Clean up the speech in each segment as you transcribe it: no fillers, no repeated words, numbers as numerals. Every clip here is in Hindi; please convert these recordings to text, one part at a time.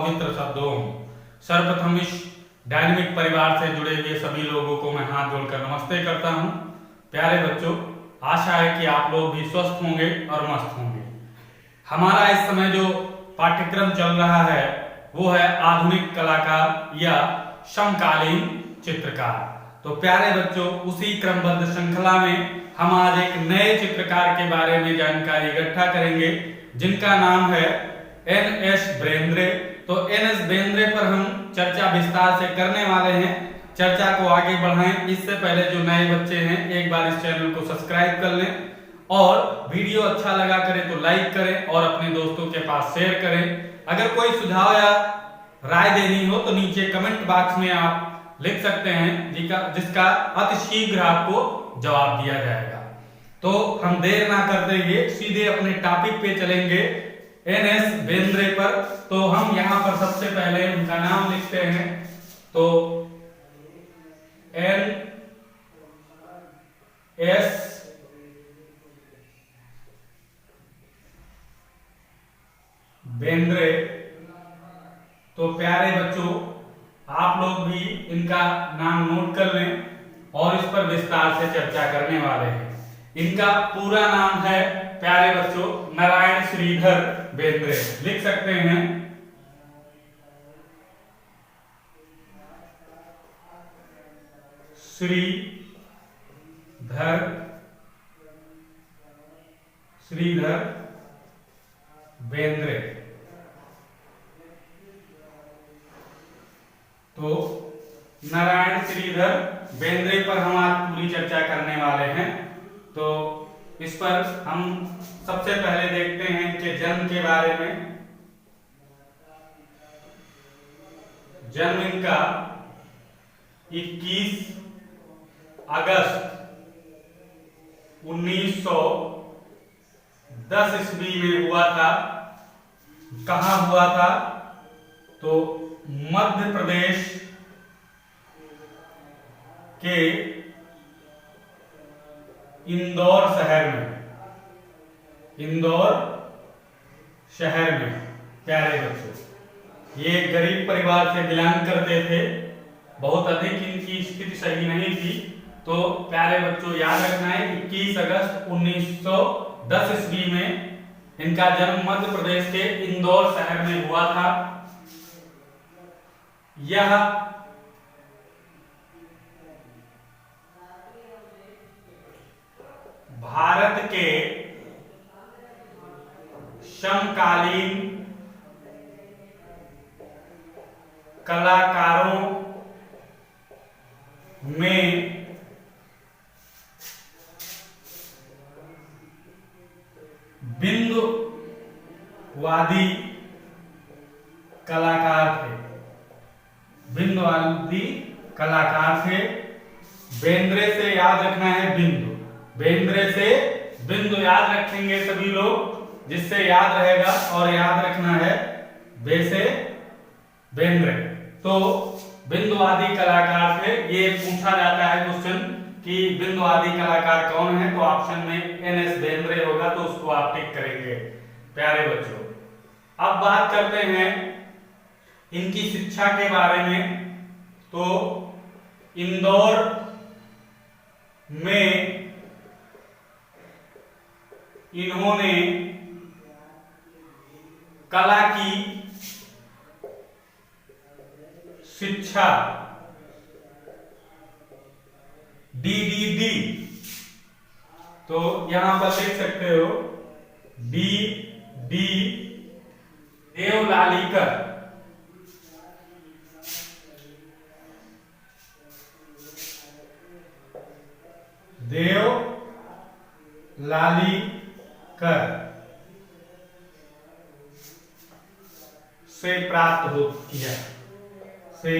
पवित्र शब्दों। सर्वप्रथम इस डायनेमिक परिवार से जुड़े हुए सभी लोगों को मैं हाथ जोड़कर नमस्ते करता हूं। प्यारे बच्चों, आशा है कि आप लोग भी स्वस्थ होंगे और मस्त होंगे। हमारा इस समय जो पाठ्यक्रम चल रहा है वो है आधुनिक कलाकार या समकालीन चित्रकार। तो प्यारे बच्चों, उसी क्रमबद्ध श्रृंखला में हम आज एक नए चित्रकार के बारे में जानकारी इकट्ठा करेंगे जिनका नाम है एन.एस. बेंद्रे। तो एन.एस. बेंद्रे पर हम चर्चा विस्तार से करने वाले हैं। चर्चा को आगे बढ़ाएं इससे पहले जो नए बच्चे हैं एक बार इस चैनल को सब्सक्राइब कर लें और वीडियो अच्छा लगा करें तो लाइक करें और अपने दोस्तों के पास शेयर करें। अगर कोई सुझाव या राय देनी हो तो नीचे कमेंट बॉक्स में आप लिख सकते हैं जिसका अति शीघ्र आपको जवाब दिया जाएगा। तो हम देर ना करते हुए सीधे अपने टॉपिक पे चलेंगे, एन.एस. बेंद्रे पर। तो हम यहाँ पर सबसे पहले उनका नाम लिखते हैं। तो एन.एस. बेंद्रे। तो प्यारे बच्चों, आप लोग भी इनका नाम नोट कर लें और इस पर विस्तार से चर्चा करने वाले हैं। इनका पूरा नाम है प्यारे बच्चों नारायण श्रीधर बेंद्रे। लिख सकते हैं श्रीधर बेंद्रे। तो नारायण श्रीधर बेंद्रे पर हम आज पूरी चर्चा करने वाले हैं। तो इस पर हम सबसे पहले देखते हैं इनके जन्म के बारे में। जन्म इनका 21 अगस्त 1910 ईस्वी में हुआ था। कहाँ हुआ था? तो मध्य प्रदेश के इंदौर शहर में। प्यारे बच्चों, ये गरीब परिवार से बिलोंग करते थे। बहुत अधिक इनकी स्थिति सही नहीं थी। तो प्यारे बच्चों याद रखना है 21 अगस्त 1910 ईस्वी में इनका जन्म मध्य प्रदेश के इंदौर शहर में हुआ था। यह भारत के समकालीन कलाकारों में बिंदुवादी कलाकार थे। बेंद्रे से याद रखना है बिंदु। बेंद्रे से बिंदु याद रखेंगे सभी लोग, जिससे याद रहेगा। और याद रखना है बे से बेंद्रे। तो बिंदुवादी कलाकार थे। ये पूछा जाता है क्वेश्चन कि बिंदुवादी कलाकार कौन है, तो ऑप्शन में एन.एस. बेंद्रे होगा, तो उसको आप टिक करेंगे। प्यारे बच्चों, अब बात करते हैं इनकी शिक्षा के बारे में। तो इंदौर में इन्होंने कला की शिक्षा डी। तो यहां पर लिख सकते हो डी देवलालीकर। से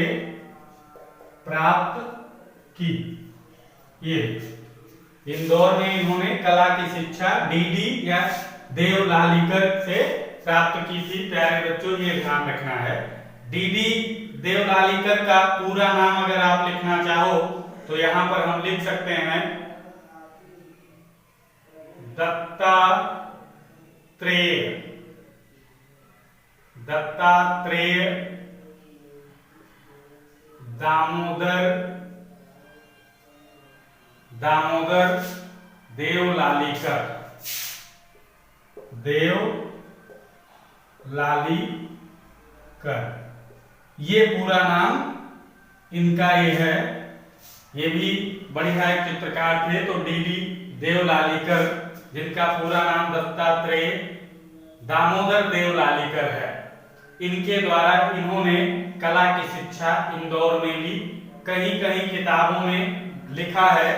प्राप्त की। ये इंदौर में इन्होंने कला की शिक्षा डी या देवलालीकर से प्राप्त की थी। प्यारे बच्चों, ये ध्यान रखना है। डी देवलालीकर का पूरा नाम अगर आप लिखना चाहो तो यहां पर हम लिख सकते हैं दत्तात्रेय दत्तात्रेय दामोदर देवलालीकर ये पूरा नाम इनका ये है। ये भी बढ़िया एक चित्रकार थे, तो डीवी देवलालीकर, जिनका पूरा नाम दत्तात्रेय दामोदर देवलालीकर है। इनके द्वारा इन्होंने कला की शिक्षा इंदौर में ली। कहीं कहीं किताबों में लिखा है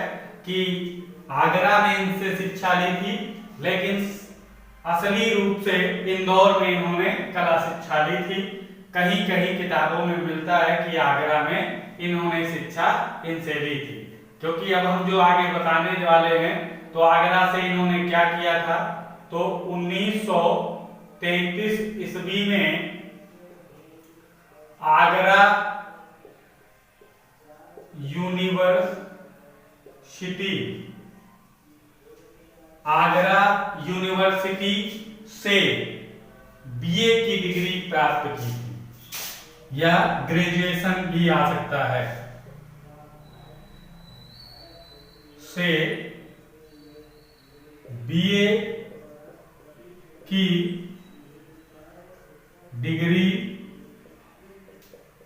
कि आगरा में इनसे शिक्षा ली थी, लेकिन असली रूप से इंदौर में इन्होंने कला शिक्षा ली थी। कहीं कहीं किताबों में मिलता है कि आगरा में इन्होंने शिक्षा इनसे ली थी। क्योंकि अब हम जो आगे बताने वाले हैं, तो आगरा से इन्होंने क्या किया था, तो 1933 ईस्वी में आगरा यूनिवर्सिटी से बीए की डिग्री प्राप्त की थी, या ग्रेजुएशन भी आ सकता है, से बीए की डिग्री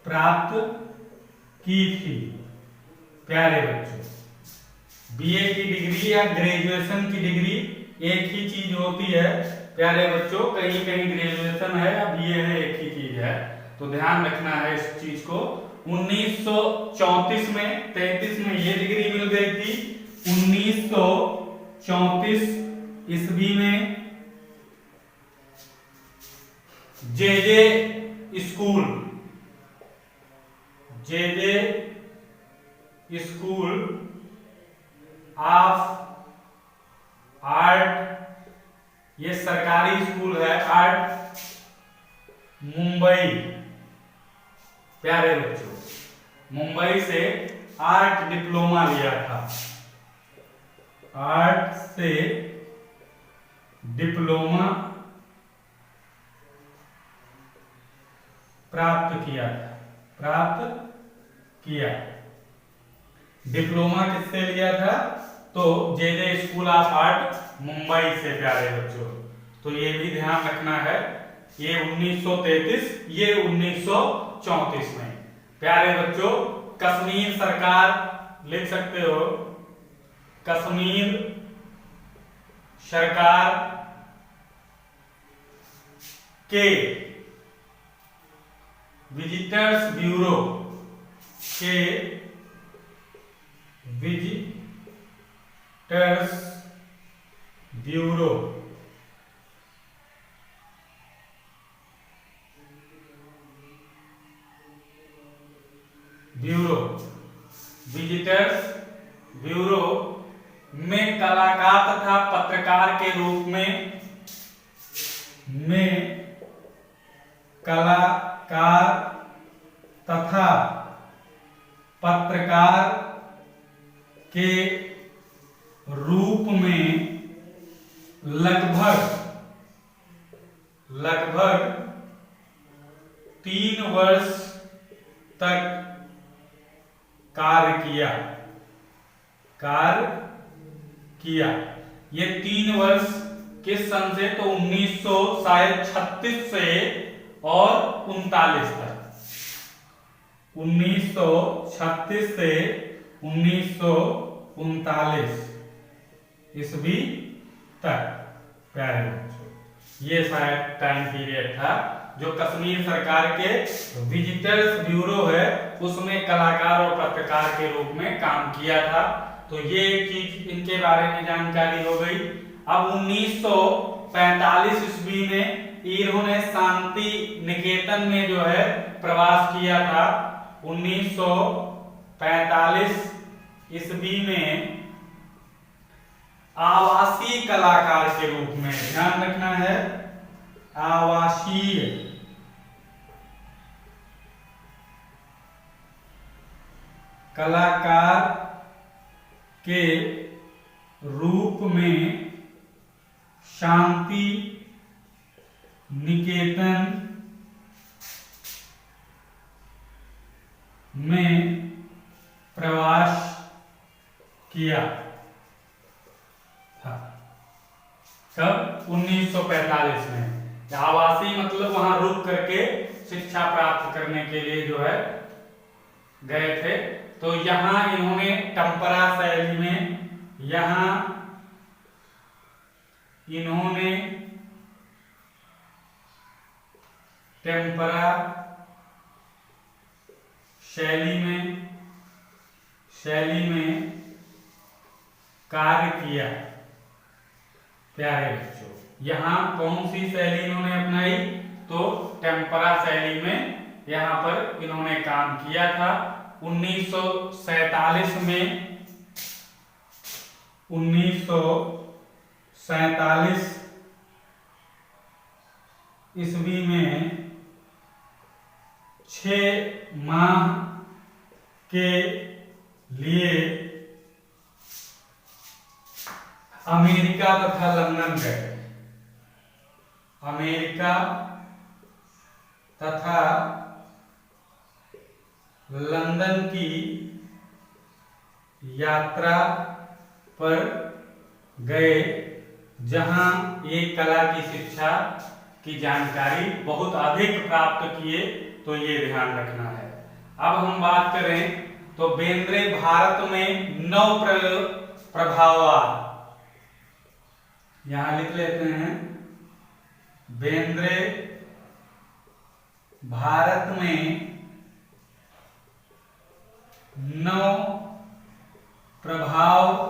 प्राप्त की थी। प्यारे बच्चों, बीए की डिग्री या ग्रेजुएशन की डिग्री एक ही चीज होती है। प्यारे बच्चों, कहीं कहीं ग्रेजुएशन है या बीए है, एक ही चीज है, तो ध्यान रखना है इस चीज को। 1934 में 33 में ये डिग्री मिल गई थी। 1934 ईस्वी में जे स्कूल ऑफ आर्ट, ये सरकारी स्कूल है आर्ट, मुंबई। प्यारे बच्चों, मुंबई से आर्ट डिप्लोमा लिया था, आर्ट से डिप्लोमा प्राप्त किया। डिप्लोमा किससे लिया था, तो जे स्कूल ऑफ आर्ट मुंबई से। प्यारे बच्चों, तो ये भी ध्यान रखना है, ये 1933, ये 1934 में। प्यारे बच्चों, कश्मीर सरकार लिख सकते हो, कश्मीर सरकार के विजिटर्स ब्यूरो विजिटर्स ब्यूरो में कलाकार तथा पत्रकार के रूप में कलाकार तथा पत्रकार के रूप में लगभग 3 वर्ष तक कार्य किया। ये 3 वर्ष किस सन से, तो 1936 से और 39 तक, 1936 से 1939 ईस्वी तक। प्यारे बच्चों, ये शायद टाइम पीरियड था जो कश्मीर सरकार के विजिटर्स ब्यूरो है उसमें कलाकार और पत्रकार के रूप में काम किया था। तो ये चीज इनके बारे में जानकारी हो गई। अब 1945 ईस्वी में इन्होंने शांति निकेतन में जो है प्रवास किया था। 1945 ईस्वी में आवासीय कलाकार के रूप में, ध्यान रखना है, आवासीय कलाकार के रूप में शांति निकेतन में प्रवास किया था। कब? 1945 में। आवासीय मतलब वहां रुक करके शिक्षा प्राप्त करने के लिए जो है गए थे। तो यहाँ इन्होंने टम्परा शैली में, यहाँ इन्होंने टेम्परा शैली में कार्य किया। प्यारे बच्चों, यहाँ कौन सी शैली इन्होंने अपनाई? तो टेम्परा शैली में यहाँ पर इन्होंने काम किया था। 1947 ईस्वी में 6 माह के लिए अमेरिका तथा लंदन गए। अमेरिका तथा लंदन की यात्रा पर गए, जहां एक कला की शिक्षा की जानकारी बहुत अधिक प्राप्त किए। तो ये ध्यान रखना है। अब हम बात करें तो बेंद्रे भारत में नव प्रभाववाद, यहां लिख लेते हैं, बेंद्रे भारत में नव प्रभाववाद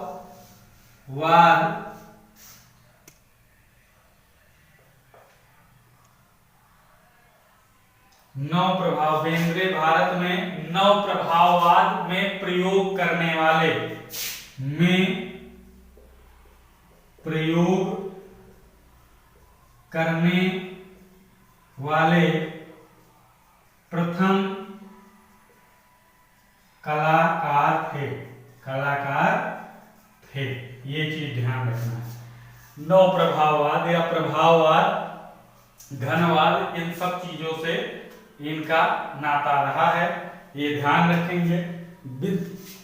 बेंद्रे भारत में नव प्रभाववाद में प्रयोग करने वाले प्रथम कलाकार थे। ये चीज ध्यान रखना है। नव प्रभाववाद या प्रभाववाद, घनवाद, इन सब चीजों से इनका नाता रहा है, ये ध्यान रखेंगे।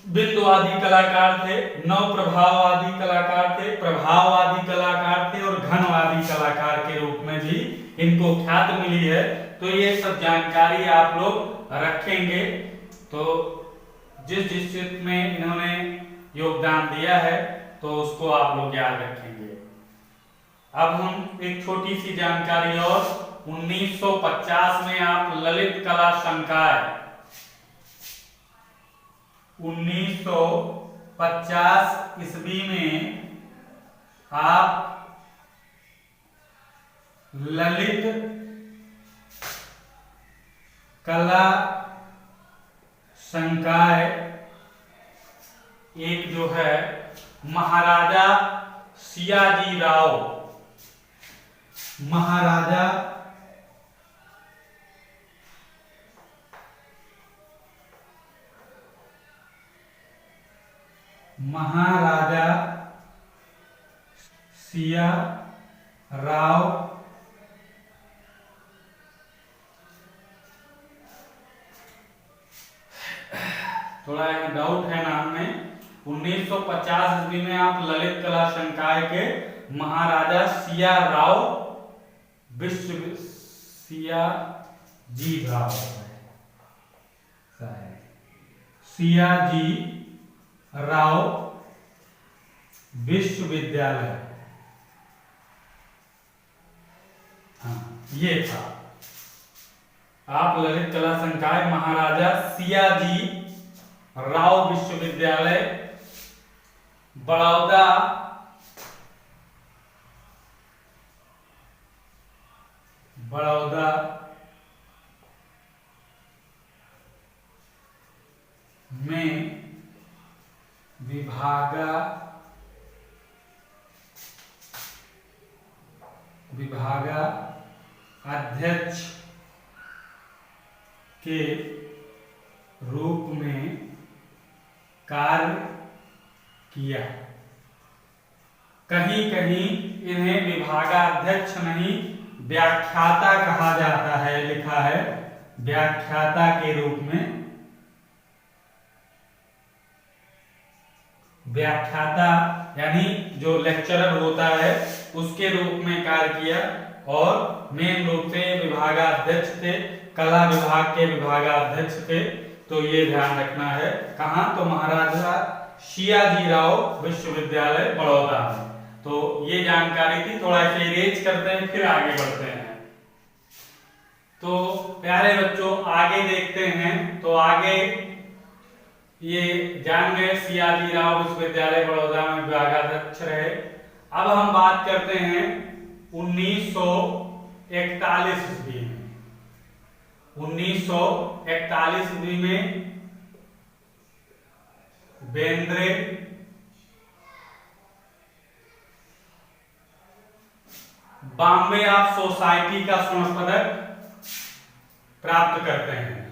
बिंदुवादी कलाकार थे, नव प्रभाववादी कलाकार थे, प्रभाववादी कलाकार थे और घनवादी कलाकार के रूप में भी इनको ख्याति मिली है। तो ये सब जानकारी आप लोग रखेंगे। तो जिस क्षेत्र में इन्होंने योगदान दिया है तो उसको आप लोग याद रखेंगे। अब हम एक छोटी सी जानकारी और, 1950 में आप ललित कला संकाय, 1950 ईस्वी में आप ललित कला संकाय एक जो है महाराजा सियाजी राव, महाराजा सिया राव थोड़ा डाउट है नाम में। 1950 ईस्वी में आप ललित कला संकाय के महाराजा सियाजी राव विश्वविद्यालय, हाँ ये था। आप ललित कला संकाय महाराजा सियाजी राव विश्वविद्यालय, बड़ौदा में विभागा अध्यक्ष के रूप में कार्य किया। कहीं कहीं इन्हें विभागाध्यक्ष नहीं व्याख्याता कहा जाता है, लिखा है व्याख्याता के रूप में व्याख्याता यानी जो लेक्चरर होता है उसके रूप में कार्य किया, और मेन रूप से विभागाध्यक्ष थे, कला विभाग के विभागाध्यक्ष थे। तो ये ध्यान रखना है। कहाँ? तो महाराजा सियाजीराव विश्वविद्यालय बड़ौदा में। तो ये जानकारी थी, थोड़ा इसे इरेज करते हैं फिर आगे बढ़ते हैं। तो प्यारे बच्चों आगे देखते हैं। तो आगे ये जान गए सियाजीराव विश्वविद्यालय बड़ौदा में विभागाध्यक्ष रहे। अब हम बात करते हैं 1941 ईस्वी में। 1941 ईस्वी में बेंद्रे बॉम्बे ऑफ सोसाइटी का स्वर्ण पदक प्राप्त करते हैं।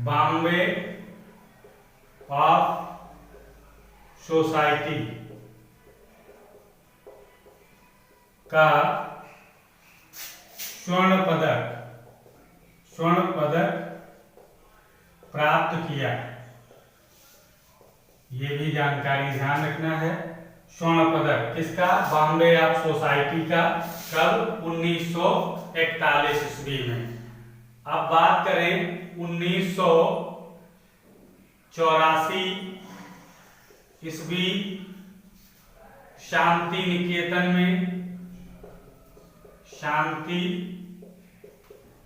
बॉम्बे ऑफ सोसाइटी का स्वर्ण पदक प्राप्त किया। ये भी जानकारी ध्यान रखना है। स्वर्ण पदक किसका? बॉम्बे ऑफ सोसाइटी का। कब? 1941 ईस्वी में। अब बात करें 1984 ईस्वी शांति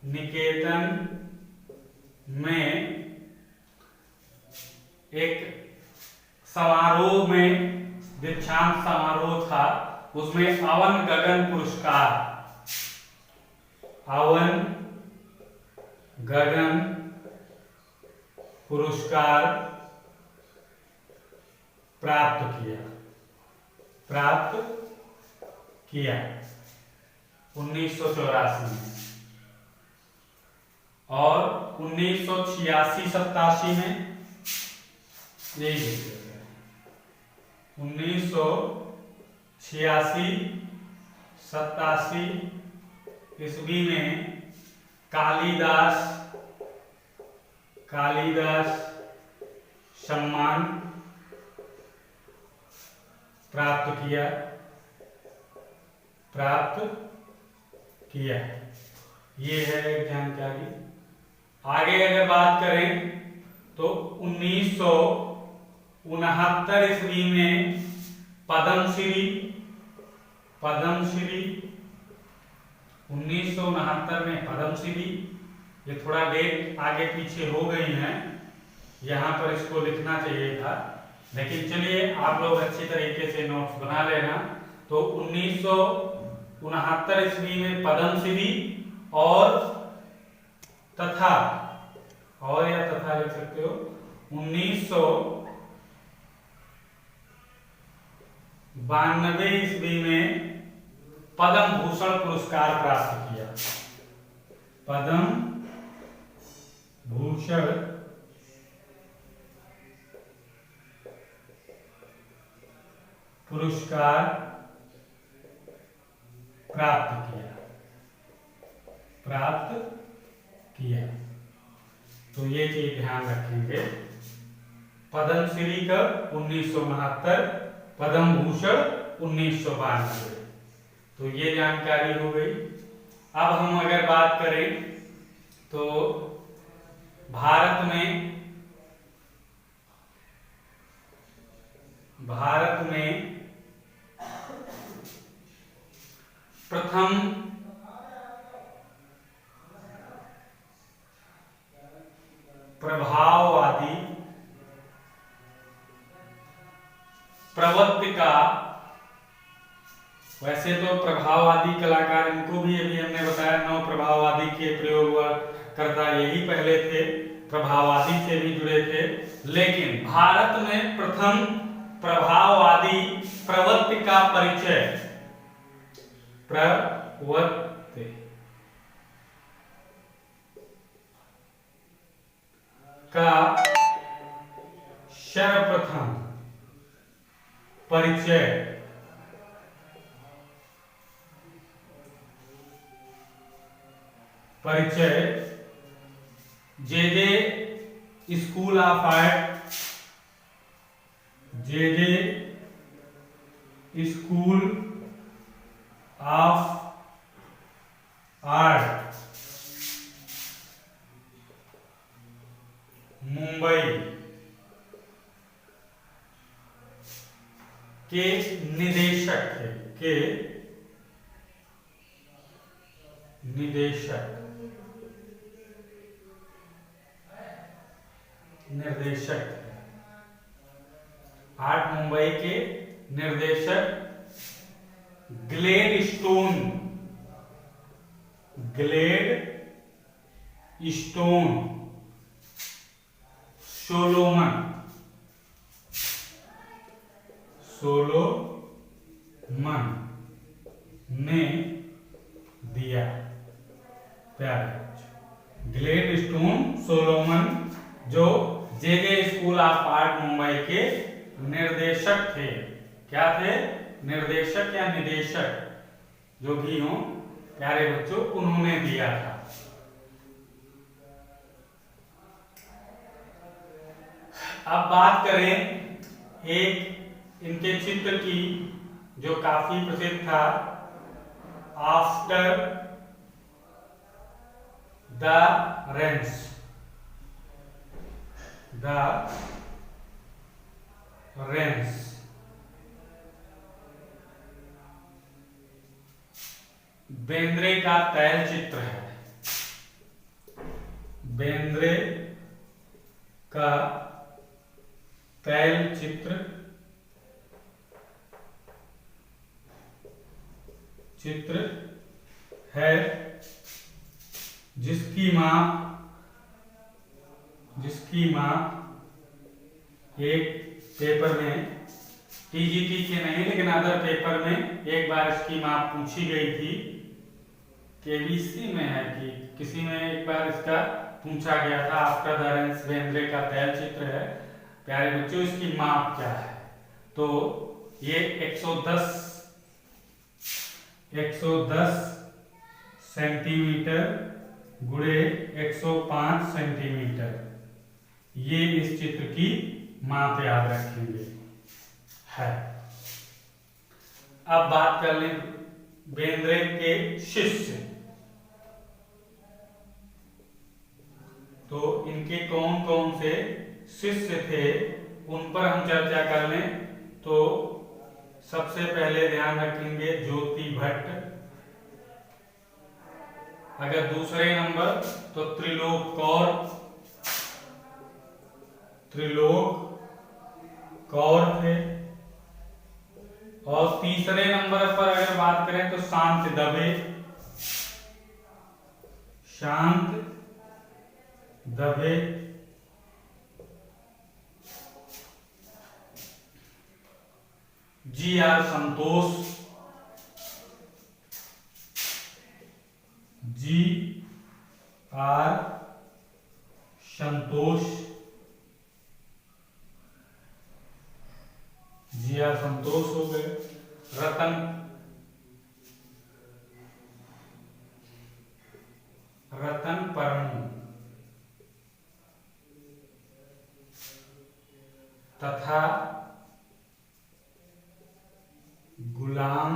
निकेतन में एक समारोह में दीक्षांत समारोह था, उसमें अवन गगन पुरस्कार प्राप्त किया 1984 में। और 1986-87 में यही 1986-87 ईस्वी में कालिदास सम्मान प्राप्त किया। ये है जानकारी। आगे अगर बात करें तो 1969 ईस्वी में पद्मश्री 1969 में पद्मश्री। ये थोड़ा डेट आगे पीछे हो गई है, यहाँ पर इसको लिखना चाहिए था, लेकिन चलिए आप लोग अच्छी तरीके से नोट्स बना लेना। तो 1969 ईस्वी में पद्मश्री और तथा लिख सकते हो 1992 ईस्वी में पद्म भूषण पुरस्कार प्राप्त किया। पद्म भूषण पुरस्कार प्राप्त किया। तो ये चीज ध्यान रखेंगे। पद्मश्री का 1969, पद्म भूषण 1992। तो ये जानकारी हो गई। अब हम अगर बात करें तो भारत में प्रथम प्रभाववादी प्रवृत्ति का, वैसे तो प्रभाववादी कलाकार, इनको भी अभी हमने बताया 9 प्रभाववादी के प्रयोग करता यही पहले थे, प्रभाववादी से भी जुड़े थे। लेकिन भारत में प्रथम प्रभाववादी प्रवृत्ति का परिचय का सर्वप्रथम परिचय J School of Art J School of Art Mumbai के निदेशक थे, के निदेशक निर्देशक थे। आर्ट मुंबई के निर्देशक ग्लेडस्टोन सोलोमन ने दिया। प्यारे ग्लेडस्टोन सोलोमन जो जे स्कूल ऑफ आर्ट मुंबई के निर्देशक थे। क्या थे? निर्देशक या निदेशक, जो भी हो प्यारे बच्चों, उन्होंने दिया था। अब बात करें एक इनके चित्र की जो काफी प्रसिद्ध था, आफ्टर द रेंस। बेंद्रे का तैल चित्र है। बेंद्रे का तैल चित्र है, जिसकी माप एक पेपर में, टीजीटी के नहीं लेकिन अदर पेपर में एक बार इसकी माप पूछी गई थी। केबीसी में है कि किसी में एक बार इसका पूछा गया था। आफ्टर द रेंस बेंद्रे का तैल चित्र है। प्यारे बच्चों, इसकी माप क्या है? तो ये 110 सेंटीमीटर गुणे 105 सेंटीमीटर, ये इस चित्र की माप याद रखेंगे है। अब बात कर लें बेंद्रे के शिष्य। तो इनके कौन कौन से शिष्य थे उन पर हम चर्चा कर लें। तो सबसे पहले ध्यान रखेंगे ज्योति भट्ट। अगर दूसरे नंबर तो त्रिलोक कौर थे। और तीसरे नंबर पर अगर बात करें तो शांत दबे। जी आर संतोष हो गए। रतन परमू तथा गुलाम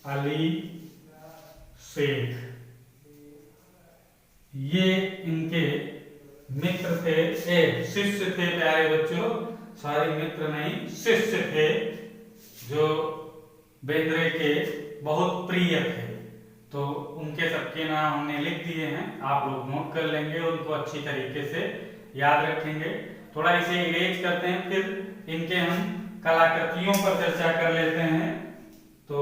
अली शेख, ये इनके मित्र थे, शिष्य थे। प्यारे बच्चों, सारे मित्र नहीं, शिष्य थे जो बेंद्रे के बहुत प्रिय थे। तो उनके सबके नाम हमने लिख दिए हैं, आप लोग नोट कर लेंगे, उनको अच्छी तरीके से याद रखेंगे। थोड़ा इसे इरेज करते हैं, फिर इनके हम कलाकृतियों पर चर्चा कर लेते हैं। तो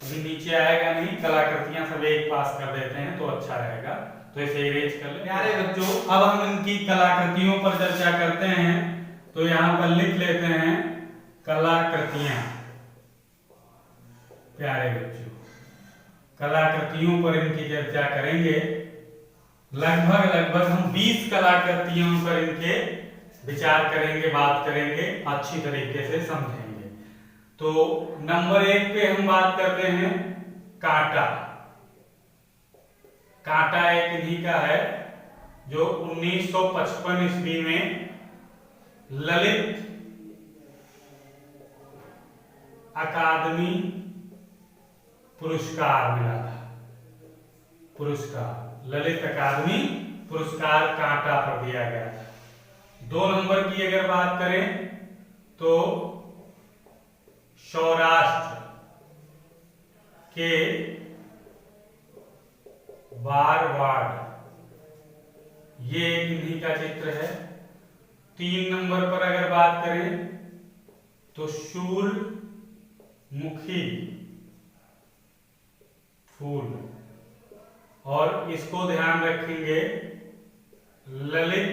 अभी नीचे आएगा नहीं, कलाकृतियां सब एक पास कर देते हैं तो अच्छा रहेगा। तो इसे इरेज कर ले। प्यारे बच्चों, अब हम इनकी कलाकृतियों पर चर्चा करते हैं। तो यहां पर लिख लेते हैं कलाकृतियां। प्यारे बच्चों, कलाकृतियों पर इनकी चर्चा करेंगे। लगभग हम 20 कलाकृतियों पर इनके विचार करेंगे, बात करेंगे, अच्छी तरीके से समझेंगे। तो नंबर 1 पे हम बात करते हैं कांटा। कांटा एक इन्हीं का है जो 1955 ईस्वी में ललित अकादमी पुरस्कार मिला था। पुरस्कार, ललित अकादमी पुरस्कार कांटा पर दिया गया था। 2 नंबर की अगर बात करें तो सौराष्ट्र के बारवाड़, ये एक इन्हीं का चित्र है। 3 नंबर पर अगर बात करें तो सूर्यमुखी फूल, और इसको ध्यान रखेंगे ललित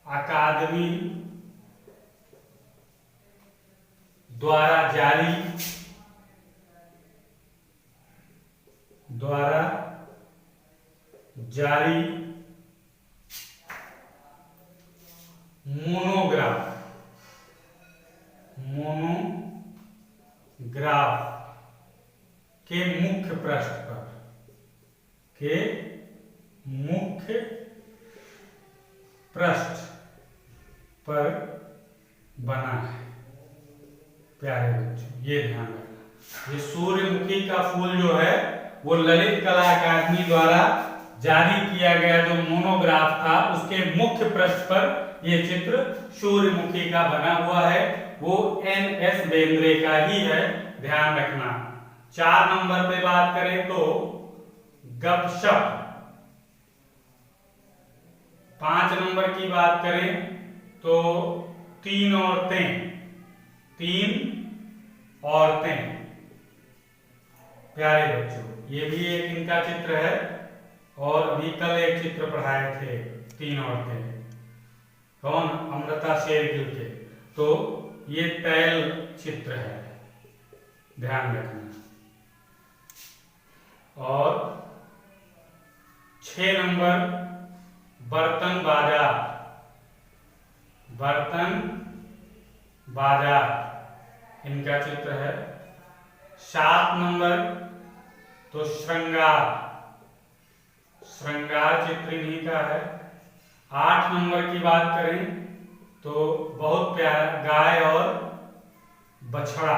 अकादमी द्वारा जारी मोनोग्राफ के मुख्य पृष्ठ पर बना है। प्यारे बच्चों, ये ध्यान रखना, ये सूर्यमुखी का फूल जो है वो ललित कला अकादमी द्वारा जारी किया गया जो मोनोग्राफ था उसके मुख्य पृष्ठ पर ये चित्र सूर्यमुखी का बना हुआ है। वो NS बेंद्रे का ही है, ध्यान रखना। 4 नंबर पे बात करें तो गपशप। 5 नंबर की बात करें तो 3 औरतें। प्यारे बच्चों, ये भी एक इनका चित्र है, और अभी कल एक चित्र पढ़ाए थे 3 औरतें। कौन? अमृता शेरगिल के। तो ये तैल चित्र है, ध्यान रखना। और 6 नंबर बर्तन बाजार इनका चित्र है। 7 नंबर तो श्रृंगार चित्र इन्हीं का है। 8 नंबर की बात करें तो बहुत प्यारा गाय और बछड़ा।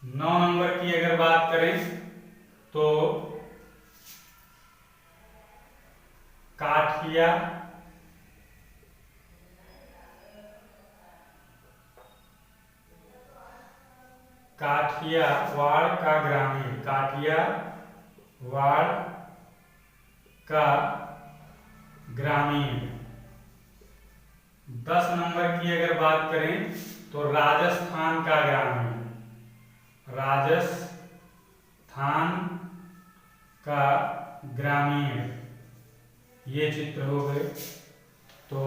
9 नंबर की अगर बात करें तो काठियावाड़ का ग्रामीण। 10 नंबर की अगर बात करें तो राजस्थान का ग्रामीण, ये चित्र हो गए। तो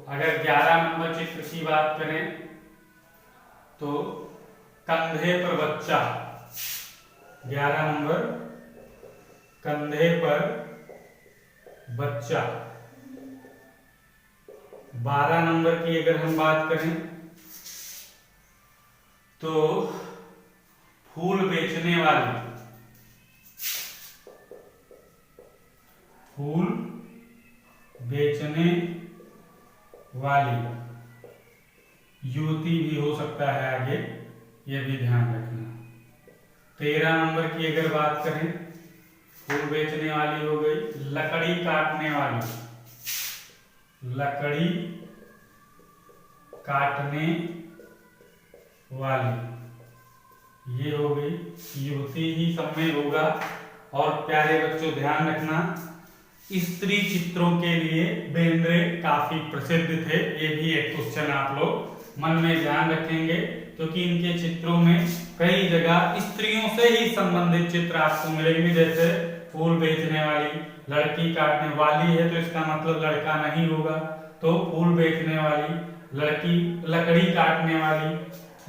अगर 11 नंबर चित्र की बात करें तो कंधे पर बच्चा। 11 नंबर कंधे पर बच्चा। 12 नंबर की अगर हम बात करें तो फूल बेचने वाली युवती भी हो सकता है आगे, ये भी ध्यान रखना। 13 नंबर की अगर बात करें, फूल बेचने वाली हो गई। लकड़ी काटने वाली ये हो गई, युवती ही सब में होगा। और प्यारे बच्चों ध्यान रखना, स्त्री चित्रों के लिए बेंद्रे काफी प्रसिद्ध थे। ये भी एक क्वेश्चन आप लोग मन में ध्यान रखेंगे, क्योंकि इनके चित्रों में कई जगह स्त्रियों से ही संबंधित चित्र आपको मिलेंगे। जैसे फूल बेचने वाली, लड़की काटने वाली है तो इसका मतलब लड़का नहीं होगा, तो फूल बेचने वाली, लड़की, लकड़ी काटने वाली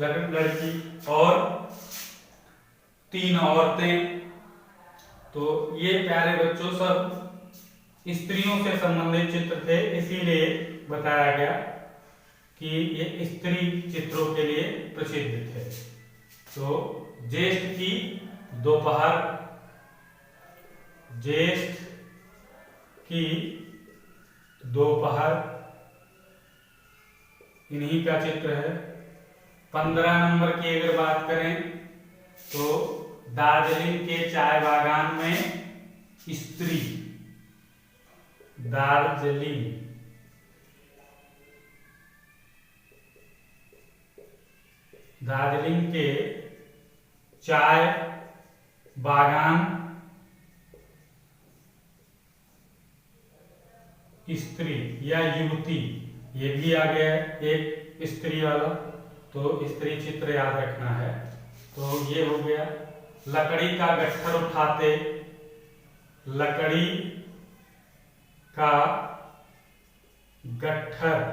लड़की, और 3 औरतें। तो ये प्यारे बच्चों सब स्त्रियों से संबंधित चित्र थे, इसीलिए बताया गया कि ये स्त्री चित्रों के लिए प्रसिद्ध थे। तो ज्येष्ठ की दोपहर, इन्हीं का चित्र है। 15 नंबर की अगर बात करें तो दार्जिलिंग के चाय बागान में स्त्री। दार्जिलिंग के चाय बागान स्त्री या युवती, ये भी आ गया है एक स्त्री वाला, तो स्त्री चित्र याद रखना है। तो ये हो गया। लकड़ी का गट्ठर उठाते, लकड़ी का गट्ठर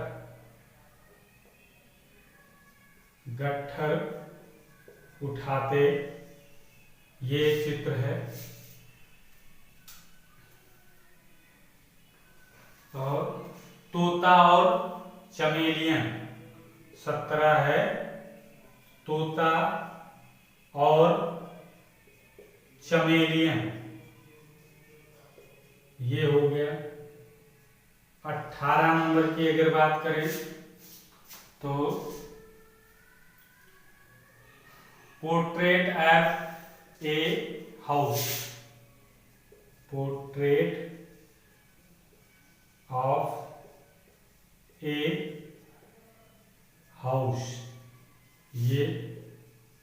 उठाते, ये चित्र है। और तोता और चमेलियन 17 है। तोता और चमेलियन, ये हो गया। 18 नंबर की अगर बात करें तो portrait of a house. Portrait of a house, ये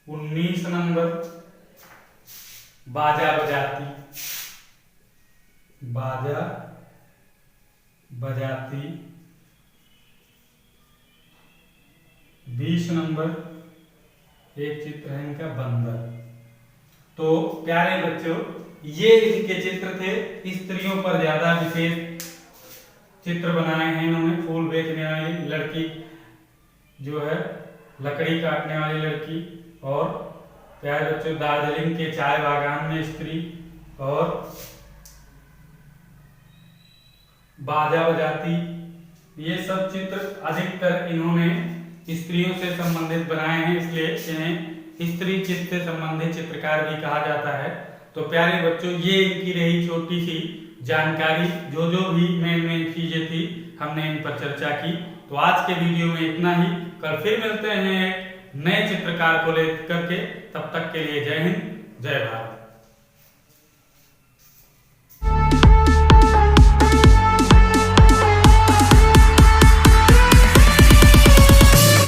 19 नंबर। बाजा बजाती, बाजा बजाती 20 नंबर। एक चित्र है इनका बंदर। तो प्यारे बच्चों, ये इनके चित्र थे। स्त्रियों पर ज्यादा विशेष चित्र बनाए हैं इन्होंने। फूल बेचने वाली लड़की जो है, लकड़ी काटने वाली लड़की, और प्यारे बच्चों दार्जिलिंग के चाय बागान में स्त्री, और बाजा बजाती। ये सब चित्र अधिकतर इन्होंने स्त्रियों से संबंधित बनाए हैं, इसलिए इन्हें स्त्री चित्र से संबंधित चित्रकार भी कहा जाता है। तो प्यारे बच्चों, ये इनकी रही छोटी सी जानकारी। जो भी मेन चीजें थी हमने इन पर चर्चा की। तो आज के वीडियो में इतना ही। कल फिर मिलते हैं एक नए चित्रकार को लेकर के। तब तक के लिए जय हिंद, जय भारत।